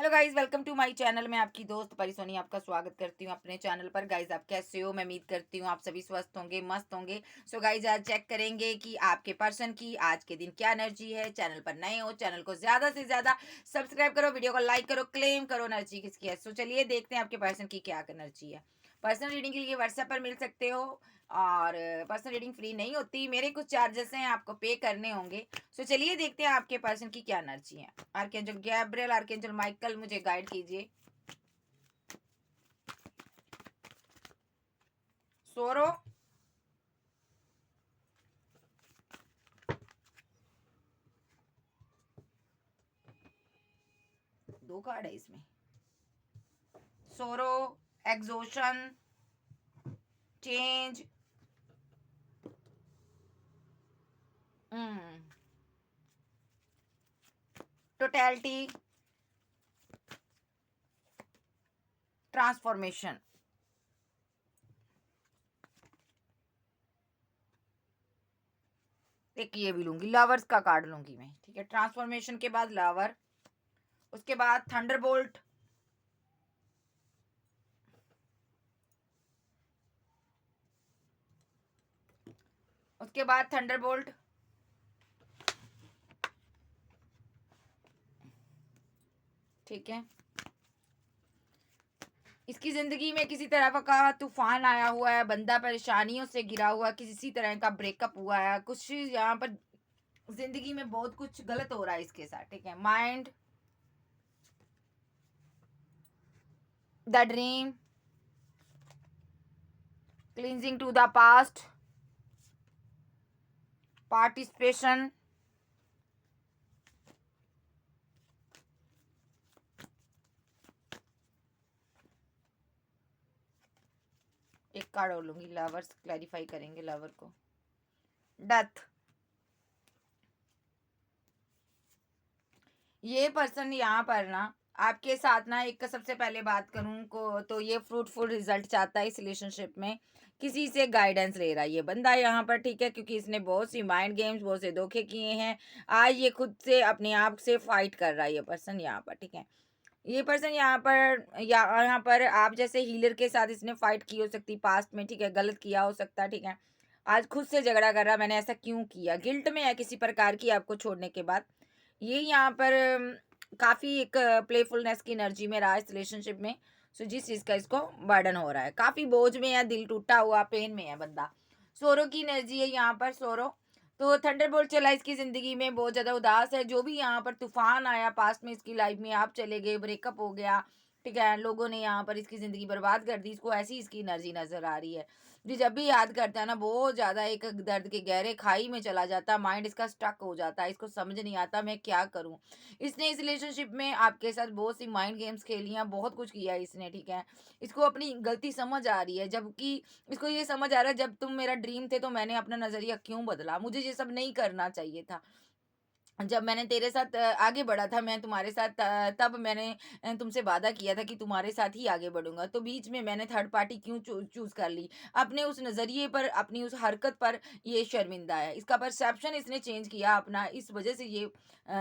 Hello guys, welcome to my channel. मैं आपकी दोस्त परिसोनी आपका स्वागत करती हूँ अपने चैनल पर। गाइस, आप कैसे हो? मैं उम्मीद करती हूँ आप सभी स्वस्थ होंगे, मस्त होंगे। सो गाइस, आज चेक करेंगे कि आपके पर्सन की आज के दिन क्या एनर्जी है। चैनल पर नए हो, चैनल को ज्यादा से ज्यादा सब्सक्राइब करो, वीडियो को लाइक करो, क्लेम करो एनर्जी किसकी है। सो चलिए देखते हैं आपके पर्सन की क्या एनर्जी है। पर्सनल रीडिंग के लिए व्हाट्सएप पर मिल सकते हो, और पर्सनल रीडिंग फ्री नहीं होती, मेरे कुछ चार्जेस हैं, आपको पे करने होंगे। सो चलिए देखते हैं आपके पर्सन की क्या एनर्जी है। आर्कएंजल गैब्रियल, आर्कएंजल माइकल, मुझे गाइड कीजिए। सोरो, दो कार्ड है इसमें। सोरो, एग्जॉशन, चेंज, टोटलिटी, ट्रांसफॉर्मेशन। एक ये भी लूंगी, लवर्स का कार्ड लूंगी मैं, ठीक है। ट्रांसफॉर्मेशन के बाद लवर, उसके बाद थंडरबोल्ट, उसके बाद थंडरबोल्ट, ठीक है। इसकी जिंदगी में किसी तरह का तूफान आया हुआ है, बंदा परेशानियों से घिरा हुआ, किसी तरह का ब्रेकअप हुआ है, कुछ यहाँ पर जिंदगी में बहुत कुछ गलत हो रहा है इसके साथ, ठीक है। Mind, the dream, cleansing to the past, participation, एक कार्ड और लूंगी, लवर्स क्लैरिफाई करेंगे लवर को। डेथ। ये पर्सन यहाँ पर ना आपके साथ ना, एक सबसे पहले बात करूँ को तो ये फ्रूटफुल रिजल्ट चाहता है इस रिलेशनशिप में। किसी से गाइडेंस ले रहा है ये बंदा यहाँ पर, ठीक है, क्योंकि इसने बहुत सी माइंड गेम्स, बहुत से धोखे किए हैं। आज ये खुद से अपने आप से फाइट कर रहा है ये पर्सन यहाँ पर, ठीक है। ये पर्सन यहाँ पर आप जैसे हीलर के साथ इसने फाइट की हो सकती पास्ट में, ठीक है, गलत किया हो सकता है, ठीक है। आज खुद से झगड़ा कर रहा, मैंने ऐसा क्यों किया, गिल्ट में है किसी प्रकार की आपको छोड़ने के बाद। ये यहाँ पर काफ़ी एक प्लेफुलनेस की एनर्जी में रहा इस रिलेशनशिप में। सो जिस चीज़ का इसको बर्डन हो रहा है, काफ़ी बोझ में है, दिल टूटा हुआ, पेन में है बंदा। सोरो की एनर्जी है यहाँ पर, सोरो। तो थंडरबोल्ट चला इसकी ज़िंदगी में, बहुत ज़्यादा उदास है। जो भी यहाँ पर तूफान आया पास्ट में इसकी लाइफ में, आप चले गए, ब्रेकअप हो गया, ठीक है, लोगों ने यहाँ पर इसकी ज़िंदगी बर्बाद कर दी, इसको ऐसी इसकी एनर्जी नज़र आ रही है। जी, जब भी याद करता है ना, बहुत ज़्यादा एक दर्द के गहरे खाई में चला जाता है, माइंड इसका स्टक हो जाता है, इसको समझ नहीं आता मैं क्या करूँ। इसने इस रिलेशनशिप में आपके साथ बहुत सी माइंड गेम्स खेली हैं, बहुत कुछ किया है इसने, ठीक है। इसको अपनी गलती समझ आ रही है, जबकि इसको ये समझ आ रहा है जब तुम मेरा ड्रीम थे तो मैंने अपना नज़रिया क्यों बदला, मुझे ये सब नहीं करना चाहिए था। जब मैंने तेरे साथ आगे बढ़ा था, मैं तुम्हारे साथ तब मैंने तुमसे वादा किया था कि तुम्हारे साथ ही आगे बढ़ूँगा, तो बीच में मैंने थर्ड पार्टी क्यों चूज़ कर ली? अपने उस नज़रिए पर, अपनी उस हरकत पर ये शर्मिंदा है। इसका परसेप्शन इसने चेंज किया अपना, इस वज़ह से ये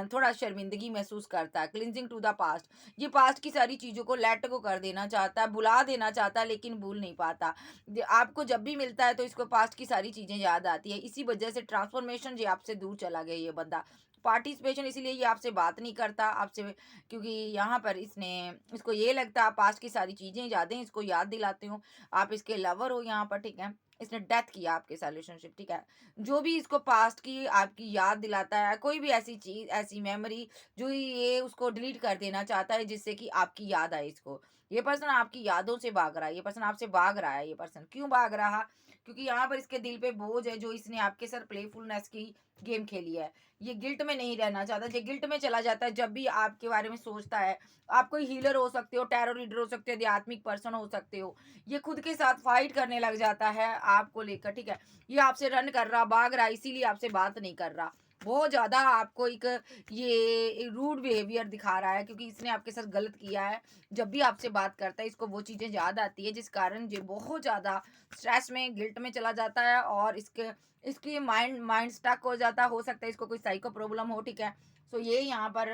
थोड़ा शर्मिंदगी महसूस करता है। क्लींजिंग टू द पास्ट, ये पास्ट की सारी चीज़ों को लेट गो कर देना चाहता है, भुला देना चाहता है, लेकिन भूल नहीं पाता। आपको जब भी मिलता है तो इसको पास्ट की सारी चीज़ें याद आती है, इसी वजह से ट्रांसफॉर्मेशन, ये आपसे दूर चला गया ये बंदा। पार्टिसिपेशन, इसीलिए ये आपसे बात नहीं करता आपसे, क्योंकि यहाँ पर इसको ये लगता है पास्ट की सारी चीज़ें, यादें इसको याद दिलाते हो, आप इसके लवर हो यहाँ पर, ठीक है। इसने डेथ किया आपके साथ रिलेशनशिप, ठीक है। जो भी इसको पास्ट की आपकी याद दिलाता है, कोई भी ऐसी चीज़, ऐसी मेमोरी जो ये उसको डिलीट कर देना चाहता है, जिससे कि आपकी याद आए इसको। ये पर्सन आपकी यादों से भाग रहा है, ये पर्सन आपसे भाग रहा है। ये पर्सन क्यों भाग रहा? क्योंकि यहाँ पर इसके दिल पे बोझ है, जो इसने आपके साथ प्लेफुलनेस की गेम खेली है। ये गिल्ट में नहीं रहना चाहता, ये गिल्ट में चला जाता है जब भी आपके बारे में सोचता है। आप कोई हीलर हो सकते हो, टैरो रीडर हो सकते हो, आध्यात्मिक पर्सन हो सकते हो। ये खुद के साथ फाइट करने लग जाता है आपको लेकर, ठीक है। ये आपसे रन कर रहा, भाग रहा, इसीलिए आपसे बात नहीं कर रहा। बहुत ज़्यादा आपको एक ये रूड बिहेवियर दिखा रहा है, क्योंकि इसने आपके साथ गलत किया है। जब भी आपसे बात करता है, इसको वो चीज़ें याद आती है, जिस कारण ये बहुत ज़्यादा स्ट्रेस में, गिल्ट में चला जाता है, और इसकी माइंड माइंड स्टक हो जाता है। हो सकता है इसको कोई साइको प्रॉब्लम हो, ठीक है। सो ये यहाँ पर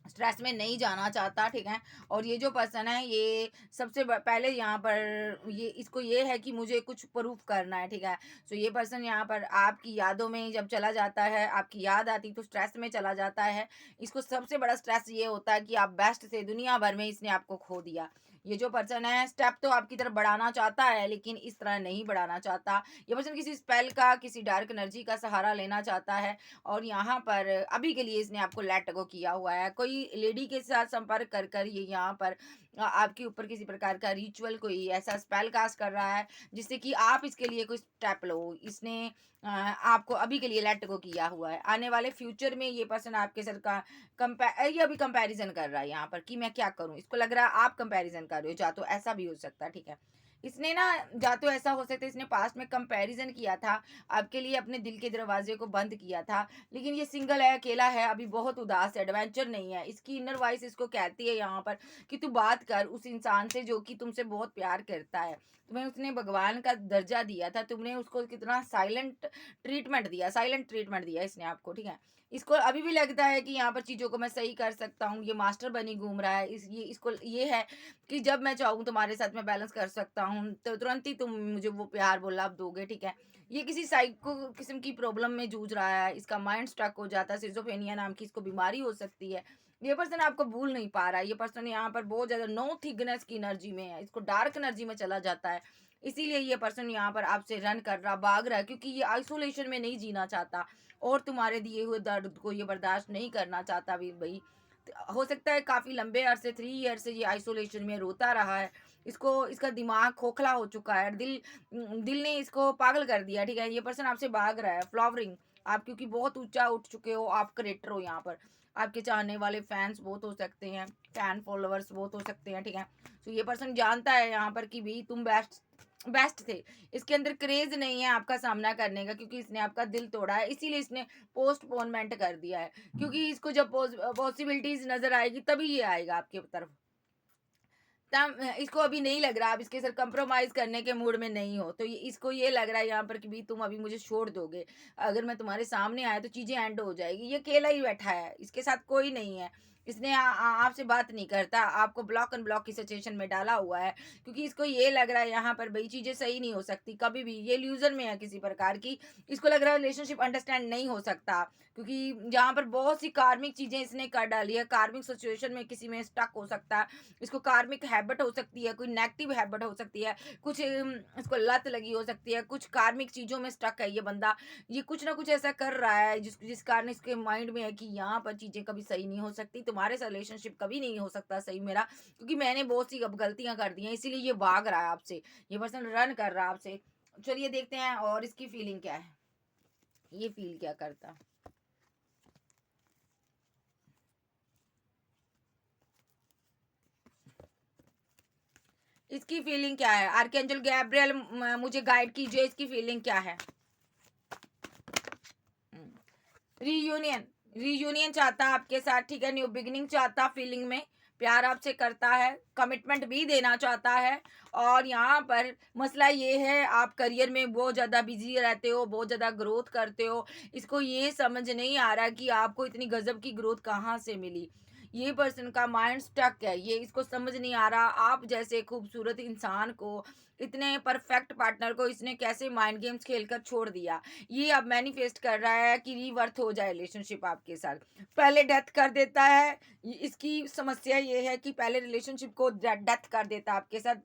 स्ट्रेस में नहीं जाना चाहता, ठीक है। और ये जो पर्सन है ये सबसे पहले यहाँ पर ये इसको ये है कि मुझे कुछ प्रूफ करना है, ठीक है। सो ये पर्सन यहाँ पर आपकी यादों में जब चला जाता है, आपकी याद आती तो स्ट्रेस में चला जाता है। इसको सबसे बड़ा स्ट्रेस ये होता है कि आप बेस्ट थे दुनिया भर में, इसने आपको खो दिया। ये जो पर्सन है स्टेप तो आपकी तरफ बढ़ाना चाहता है लेकिन इस तरह नहीं बढ़ाना चाहता। ये पर्सन किसी स्पेल का, किसी डार्क एनर्जी का सहारा लेना चाहता है। और यहाँ पर अभी के लिए इसने आपको लेट गो किया हुआ है। कोई लेडी के साथ संपर्क कर कर ये यहाँ पर आपके ऊपर किसी प्रकार का रिचुअल, कोई ऐसा स्पेल कास्ट कर रहा है जिससे कि आप इसके लिए कोई स्टेप लो। इसने आपको अभी के लिए लेट गो किया हुआ है। आने वाले फ्यूचर में ये पर्सन आपके साथ का ये अभी कंपैरिजन कर रहा है यहाँ पर कि मैं क्या करूँ। इसको लग रहा है आप कंपैरिजन कर रहे हो, जा तो ऐसा भी हो सकता है, ठीक है। इसने ना या तो ऐसा हो सकता है इसने पास्ट में कंपैरिजन किया था, आपके लिए अपने दिल के दरवाजे को बंद किया था। लेकिन ये सिंगल है, अकेला है, अभी बहुत उदास है, एडवेंचर नहीं है। इसकी इनर वॉइस इसको कहती है यहाँ पर कि तू बात कर उस इंसान से जो कि तुमसे बहुत प्यार करता है। तुम्हें उसने भगवान का दर्जा दिया था, तुमने उसको कितना साइलेंट ट्रीटमेंट दिया इसने आपको, ठीक है। इसको अभी भी लगता है कि यहाँ पर चीज़ों को मैं सही कर सकता हूँ। ये मास्टर बनी घूम रहा है। इसको ये है कि जब मैं चाहूँ तुम्हारे साथ मैं बैलेंस कर सकता हूँ, तो तुरंत ही तुम मुझे वो प्यार बोला दोगे, ठीक है। ये किसी साइको किस्म की प्रॉब्लम में जूझ रहा है। इसका माइंड स्टक हो जाता है, सिजोफ्रेनिया नाम की इसको बीमारी हो सकती है। ये पर्सन आपको भूल नहीं पा रहा है। ये पर्सन यहाँ पर बहुत ज़्यादा नो थिकनेस की एनर्जी में है, इसको डार्क एनर्जी में चला जाता है। इसीलिए ये पर्सन यहाँ पर आपसे रन कर रहा, भाग रहा है, क्योंकि ये आइसोलेशन में नहीं जीना चाहता और तुम्हारे दिए हुए दर्द को ये बर्दाश्त नहीं करना चाहता भी भाई। हो सकता है काफ़ी लंबे अरसे 3 ईयर से ये आइसोलेशन में रोता रहा है। इसको इसका दिमाग खोखला हो चुका है, दिल ने इसको पागल कर दिया, ठीक है। ये पर्सन आपसे भाग रहा है। फ्लॉवरिंग, आप क्योंकि बहुत ऊंचा उठ चुके हो, आप क्रिएटर हो यहाँ पर। आपके चाहने वाले फैंस बहुत हो सकते हैं, फैन फॉलोअर्स बहुत हो सकते हैं, ठीक है। तो ये पर्सन जानता है यहाँ पर कि भी तुम बेस्ट बेस्ट थे। इसके अंदर क्रेज नहीं है आपका सामना करने का, क्योंकि इसने आपका दिल तोड़ा है, इसीलिए इसने पोस्टपोनमेंट कर दिया है। क्योंकि इसको जब पॉसिबिलिटीज नजर आएगी तभी ये आएगा आपकी तरफ। तब इसको अभी नहीं लग रहा आप इसके साथ कंप्रोमाइज करने के मूड में नहीं हो, तो इसको ये लग रहा है यहाँ पर कि भी तुम अभी मुझे छोड़ दोगे। अगर मैं तुम्हारे सामने आया तो चीजें एंड हो जाएगी। ये अकेला ही बैठा है, इसके साथ कोई नहीं है। इसने आपसे बात नहीं करता, आपको ब्लॉक एंड ब्लॉक की सिचुएशन में डाला हुआ है। क्योंकि इसको ये लग रहा है यहाँ पर भाई चीजें सही नहीं हो सकती कभी भी। ये ल्यूजन में है किसी प्रकार की। इसको लग रहा है रिलेशनशिप अंडरस्टैंड नहीं हो सकता, क्योंकि यहाँ पर बहुत सी कार्मिक चीजें इसने कर डाली है। कार्मिक सिचुएशन में किसी में स्टक हो सकता है। इसको कार्मिक हैबिट हो सकती है, कोई नेगेटिव हैबिट हो सकती है, कुछ इसको लत लगी हो सकती है, कुछ कार्मिक चीज़ों में स्टक है ये बंदा। ये कुछ ना कुछ ऐसा कर रहा है जिस कारण इसके माइंड में है कि यहाँ पर चीज़ें कभी सही नहीं हो सकती, तुम्हारे साथ रिलेशनशिप कभी नहीं हो सकता सही मेरा, क्योंकि मैंने बहुत सी अब गलतियाँ कर दी हैं, इसीलिए ये भाग रहा है आपसे। ये पर्सन रन कर रहा है आपसे। चलिए देखते हैं और इसकी फीलिंग क्या है, ये फील क्या करता। इसकी फीलिंग क्या है? आर्कएंजल गैब्रियल मुझे गाइड कीजिए, इसकी फीलिंग क्या है? रीयूनियन, रीयूनियन चाहता है आपके साथ, ठीक है। न्यू बिगिनिंग चाहता, फीलिंग में प्यार आपसे करता है, कमिटमेंट भी देना चाहता है। और यहाँ पर मसला ये है आप करियर में बहुत ज़्यादा बिजी रहते हो, बहुत ज़्यादा ग्रोथ करते हो। इसको ये समझ नहीं आ रहा कि आपको इतनी गजब की ग्रोथ कहाँ से मिली। ये पर्सन का माइंड स्टक है, ये इसको समझ नहीं आ रहा आप जैसे खूबसूरत इंसान को, इतने परफेक्ट पार्टनर को इसने कैसे माइंड गेम्स खेलकर छोड़ दिया। ये अब मैनिफेस्ट कर रहा है कि रीवर्थ हो जाए रिलेशनशिप आपके साथ, पहले डेथ कर देता है। इसकी समस्या ये है कि पहले रिलेशनशिप को डेथ कर देता आपके साथ,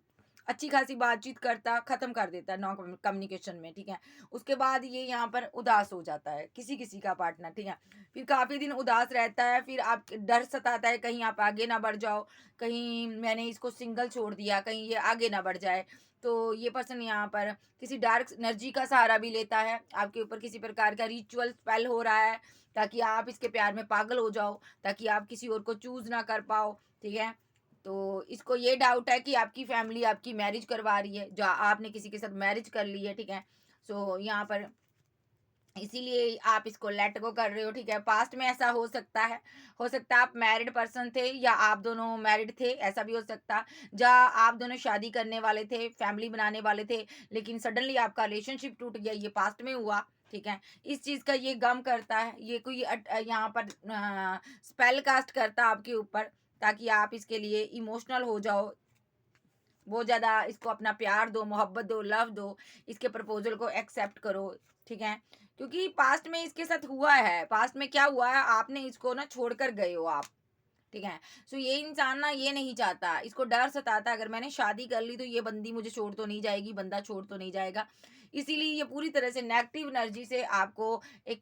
अच्छी खासी बातचीत करता, खत्म कर देता नॉन कम्युनिकेशन में, ठीक है। उसके बाद ये यहाँ पर उदास हो जाता है, किसी किसी का पार्टनर, ठीक है। फिर काफ़ी दिन उदास रहता है, फिर आप डर सताता है कहीं आप आगे ना बढ़ जाओ, कहीं मैंने इसको सिंगल छोड़ दिया, कहीं ये आगे ना बढ़ जाए। तो ये पर्सन यहाँ पर किसी डार्क एनर्जी का सहारा भी लेता है, आपके ऊपर किसी प्रकार का रिचुअल स्पेल हो रहा है ताकि आप इसके प्यार में पागल हो जाओ, ताकि आप किसी और को चूज ना कर पाओ, ठीक है। तो इसको ये डाउट है कि आपकी फैमिली आपकी मैरिज करवा रही है, जो आपने किसी के साथ मैरिज कर ली है, ठीक है। सो यहाँ पर इसीलिए आप इसको लेट गो कर रहे हो, ठीक है। पास्ट में ऐसा हो सकता है आप मैरिड पर्सन थे या आप दोनों मैरिड थे, ऐसा भी हो सकता। जहाँ आप दोनों शादी करने वाले थे, फैमिली बनाने वाले थे, लेकिन सडनली आपका रिलेशनशिप टूट गया, ये पास्ट में हुआ, ठीक है। इस चीज़ का ये गम करता है, ये कोई यहाँ पर स्पेल कास्ट करता है आपके ऊपर, ताकि आप इसके लिए इमोशनल हो जाओ, बहुत ज़्यादा इसको अपना प्यार दो, मोहब्बत दो, लव दो, इसके प्रपोज़ल को एक्सेप्ट करो, ठीक है। क्योंकि पास्ट में इसके साथ हुआ है, पास्ट में क्या हुआ है, आपने इसको ना छोड़कर गए हो आप, ठीक है। सो ये इंसान ना ये नहीं चाहता, इसको डर सताता है, अगर मैंने शादी कर ली तो ये बंदी मुझे छोड़ तो नहीं जाएगी, बंदा छोड़ तो नहीं जाएगा। इसीलिए ये पूरी तरह से नेगेटिव एनर्जी से आपको एक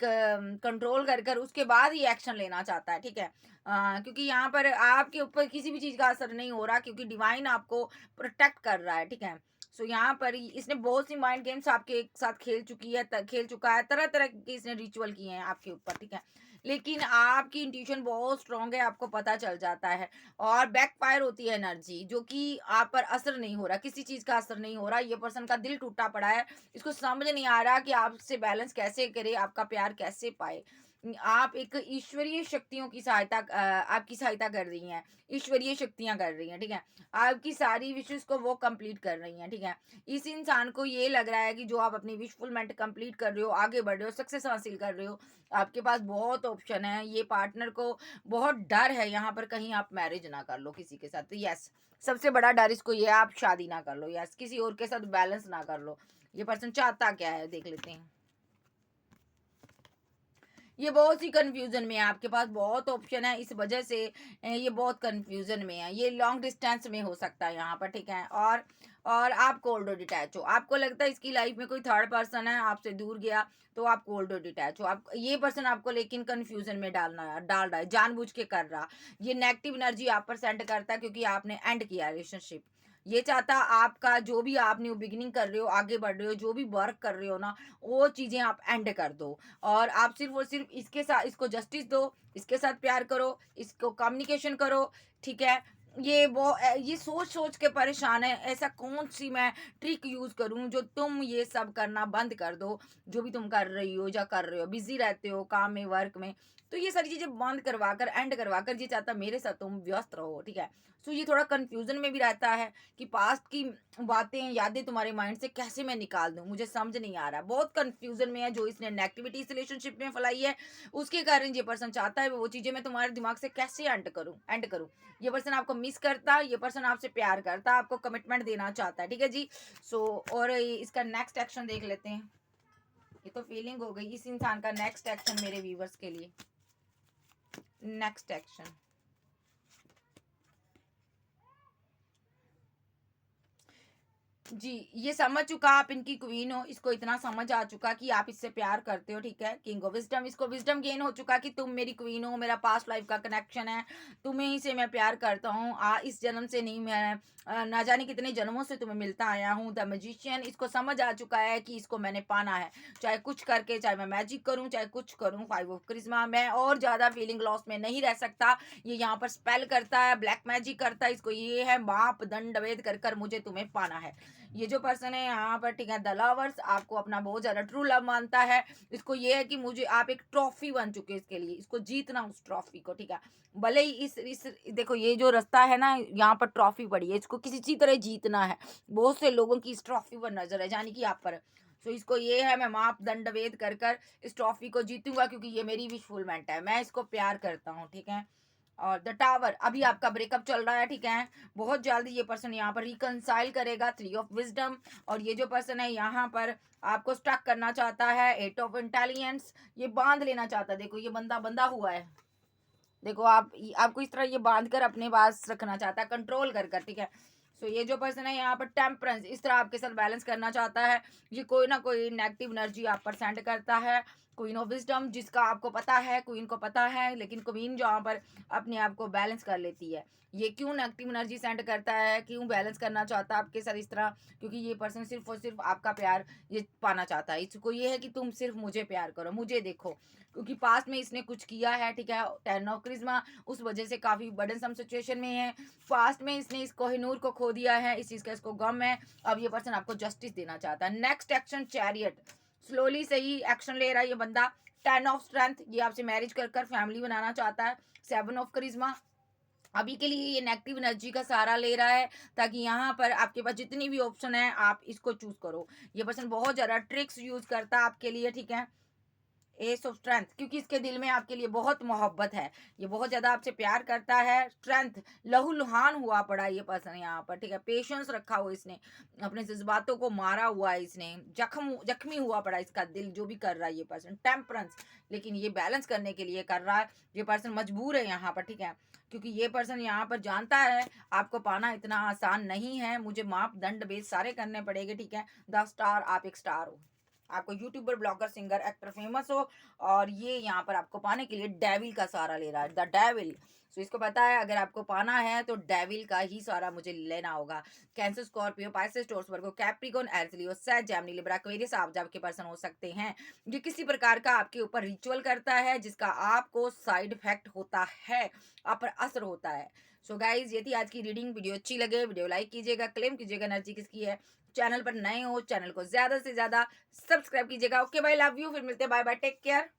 कंट्रोल कर कर उसके बाद ही एक्शन लेना चाहता है, ठीक है। क्योंकि यहाँ पर आपके ऊपर किसी भी चीज़ का असर नहीं हो रहा, क्योंकि डिवाइन आपको प्रोटेक्ट कर रहा है, ठीक है। सो यहाँ पर इसने बहुत सी माइंड गेम्स आपके साथ खेल चुका है, तरह तरह के इसने रिचुअल किए हैं आपके ऊपर, ठीक है। लेकिन आपकी इंट्यूशन बहुत स्ट्रांग है, आपको पता चल जाता है, और बैकफायर होती है एनर्जी, जो कि आप पर असर नहीं हो रहा, किसी चीज़ का असर नहीं हो रहा। ये पर्सन का दिल टूटा पड़ा है, इसको समझ नहीं आ रहा कि आपसे बैलेंस कैसे करे, आपका प्यार कैसे पाए। आप एक ईश्वरीय शक्तियों की सहायता आपकी सहायता कर रही हैं, ईश्वरीय शक्तियाँ कर रही हैं, ठीक है। आपकी सारी विशेज़ को वो कंप्लीट कर रही हैं, ठीक है। इस इंसान को ये लग रहा है कि जो आप अपनी विशफुलमेंट कंप्लीट कर रहे हो, आगे बढ़ रहे हो, सक्सेस हासिल कर रहे हो, आपके पास बहुत ऑप्शन है। ये पार्टनर को बहुत डर है यहाँ पर, कहीं आप मैरिज ना कर लो किसी के साथ, तो यस, सबसे बड़ा डर इसको ये है, आप शादी ना कर लो, यस, किसी और के साथ बैलेंस ना कर लो। ये पर्सन चाहता क्या है, देख लेते हैं। ये बहुत सी कन्फ्यूजन में है, आपके पास बहुत ऑप्शन है, इस वजह से ये बहुत कन्फ्यूजन में है। ये लॉन्ग डिस्टेंस में हो सकता है यहाँ पर, ठीक है। और आप कोल्ड और डिटैच हो, आपको लगता है इसकी लाइफ में कोई थर्ड पर्सन है, आपसे दूर गया, तो आप कोल्ड और डिटैच हो। आप ये पर्सन आपको लेकिन कन्फ्यूजन में डाल रहा है, जानबूझ के कर रहा। ये नेगेटिव एनर्जी आप पर सेंड करता है, क्योंकि आपने एंड किया रिलेशनशिप। ये चाहता आपका जो भी आप न्यू बिगिनिंग कर रहे हो, आगे बढ़ रहे हो, जो भी वर्क कर रहे हो ना, वो चीज़ें आप एंड कर दो, और आप सिर्फ और सिर्फ इसके साथ, इसको जस्टिस दो, इसके साथ प्यार करो, इसको कम्युनिकेशन करो, ठीक है। ये सोच सोच के परेशान है, ऐसा कौन सी मैं ट्रिक यूज करूं जो तुम ये सब करना बंद कर दो, जो भी तुम कर रही हो या कर रहे हो, बिजी रहते हो काम में, वर्क में, तो ये सारी चीजें बंद करवा कर, एंड करवा कर, ये चाहता मेरे साथ तुम व्यस्त रहो, ठीक है। सो ये थोड़ा कंफ्यूजन में भी रहता है कि पास्ट की बातें, यादें तुम्हारे माइंड से कैसे मैं निकाल दूं, मुझे समझ नहीं आ रहा, बहुत कंफ्यूजन में है। जो इसने नेगेटिविटी इस रिलेशनशिप में फैलाई है, उसके कारण ये पर्सन चाहता है वो चीजें मैं तुम्हारे दिमाग से कैसे एंड करूं। ये पर्सन आपको मिस करता है, ये पर्सन आपसे प्यार करता है, आपको कमिटमेंट देना चाहता है, ठीक है जी। सो और इसका नेक्स्ट एक्शन देख लेते हैं। ये तो फीलिंग हो गई, इस इंसान का नेक्स्ट एक्शन मेरे व्यूवर्स के लिए। नेक्स्ट एक्शन, जी, ये समझ चुका आप इनकी क्वीन हो, इसको इतना समझ आ चुका कि आप इससे प्यार करते हो, ठीक है। किंग ऑफ विज़डम, इसको विज़डम गेन हो चुका कि तुम मेरी क्वीन हो, मेरा पास्ट लाइफ का कनेक्शन है, तुम्हें ही से मैं प्यार करता हूँ। इस जन्म से नहीं, मैं ना जाने कितने जन्मों से तुम्हें मिलता आया हूँ। द मैजिशियन, इसको समझ आ चुका है कि इसको मैंने पाना है, चाहे कुछ करके, चाहे मैं मैजिक करूँ, चाहे कुछ करूँ। 5 ऑफ करिश्मा, मैं और ज़्यादा फीलिंग लॉस में नहीं रह सकता। ये यहाँ पर स्पेल करता है, ब्लैक मैजिक करता है, इसको ये है माप दंड वेद कर कर मुझे तुम्हें पाना है। ये जो पर्सन है यहाँ पर, ठीक है, द लवर्स, आपको अपना बहुत ज़्यादा ट्रू लव मानता है। इसको ये है कि मुझे आप एक ट्रॉफी बन चुके हैं इसके लिए, इसको जीतना उस ट्रॉफी को, ठीक है। भले ही इस देखो, ये जो रास्ता है ना, यहाँ पर ट्रॉफी पड़ी है, इसको किसी तरह जीतना है। बहुत से लोगों की इस ट्रॉफी पर नजर है, यानी कि आप पर। सो इसको ये है, मैं मापदंड वेद कर कर इस ट्रॉफी को जीतूंगा, क्योंकि ये मेरी विशफुलमेंट है, मैं इसको प्यार करता हूँ, ठीक है। और द टावर, अभी आपका ब्रेकअप चल रहा है, ठीक है। बहुत जल्दी ये पर्सन यहाँ पर रिकनसाइल करेगा। 3 ऑफ विजडम, और ये जो पर्सन है यहाँ पर आपको स्टक करना चाहता है। 8 ऑफ इंटेलिजेंस, ये बांध लेना चाहता है। देखो ये बंदा बंधा हुआ है, देखो आपको इस तरह ये बांध कर अपने पास रखना चाहता है, कंट्रोल कर कर, ठीक है। सो ये जो पर्सन है यहाँ पर टेम्परेंस, इस तरह आपके साथ बैलेंस करना चाहता है। ये कोई ना कोई नेगेटिव एनर्जी आप पर सेंड करता है। क्वीन ऑफ विजडम, जिसका आपको पता है, क्वीन को पता है, लेकिन क्वीन जहाँ पर अपने आप को बैलेंस कर लेती है। ये क्यों नेगेटिव एनर्जी सेंड करता है, क्यों बैलेंस करना चाहता है आपके साथ इस तरह, क्योंकि ये पर्सन सिर्फ और सिर्फ आपका प्यार ये पाना चाहता है। इसको ये है कि तुम सिर्फ मुझे प्यार करो, मुझे देखो, क्योंकि पास्ट में इसने कुछ किया है, ठीक है। 10 ऑफ करिश्मा, उस वजह से काफ़ी बर्डनसम सिचुएशन में है। पास्ट में इसने इस कोहिनूर को खो दिया है, इस चीज़ का इसको गम है। अब ये पर्सन आपको जस्टिस देना चाहता है। नेक्स्ट एक्शन, चैरियट, स्लोली सही एक्शन ले रहा है ये बंदा। 10 ऑफ स्ट्रेंथ, ये आपसे मैरिज कर कर फैमिली बनाना चाहता है। 7 ऑफ करिश्मा, अभी के लिए ये नेगेटिव एनर्जी का सहारा ले रहा है, ताकि यहाँ पर आपके पास जितनी भी ऑप्शन है आप इसको चूज करो। ये पर्सन बहुत ज़्यादा ट्रिक्स यूज करता है आपके लिए, ठीक है। एस ऑफ स्ट्रेंथ, क्योंकि इसके दिल में आपके लिए बहुत मोहब्बत है, ये बहुत ज़्यादा आपसे प्यार करता है। स्ट्रेंथ, लहूलुहान हुआ पड़ा है ये पर्सन यहाँ पर, ठीक है। पेशेंस रखा हुआ इसने, अपने जज्बातों को मारा हुआ है इसने, जख्मी हुआ पड़ा है इसका दिल, जो भी कर रहा है ये पर्सन। टेम्परेंस, लेकिन ये बैलेंस करने के लिए कर रहा है, ये पर्सन मजबूर है यहाँ पर, ठीक है, क्योंकि ये पर्सन यहाँ पर जानता है आपको पाना इतना आसान नहीं है, मुझे मापदंड बेस सारे करने पड़ेंगे, ठीक है। द स्टार, आप एक स्टार हो, आपको YouTuber, blogger, singer, actor, famous हो, और ये यहाँ पर आपको पाने के लिए डेविल का सहारा ले रहा है, द डेविल। सो इसको पता है अगर आपको पाना है तो डेविल का ही सहारा मुझे लेना होगा। कैंसर, स्कॉर्पियो, पाइसेस, टॉरस, वर्गो, कैप्रिकॉर्न, एरीज, लियो, सैज, जेमिनी, लिब्रा, एक्वेरियस आप जब के पर्सन हो सकते हैं। ये किसी प्रकार का आपके ऊपर रिचुअल करता है जिसका आपको साइड इफेक्ट होता है, आप पर असर होता है। सो गाइज, ये थी आज की रीडिंग। वीडियो अच्छी लगे वीडियो लाइक कीजिएगा, क्लेम कीजिएगा एनर्जी किसकी है। चैनल पर नए हो, चैनल को ज्यादा से ज्यादा सब्सक्राइब कीजिएगा। ओके बाय, लव यू, फिर मिलते हैं, बाय बाय, टेक केयर।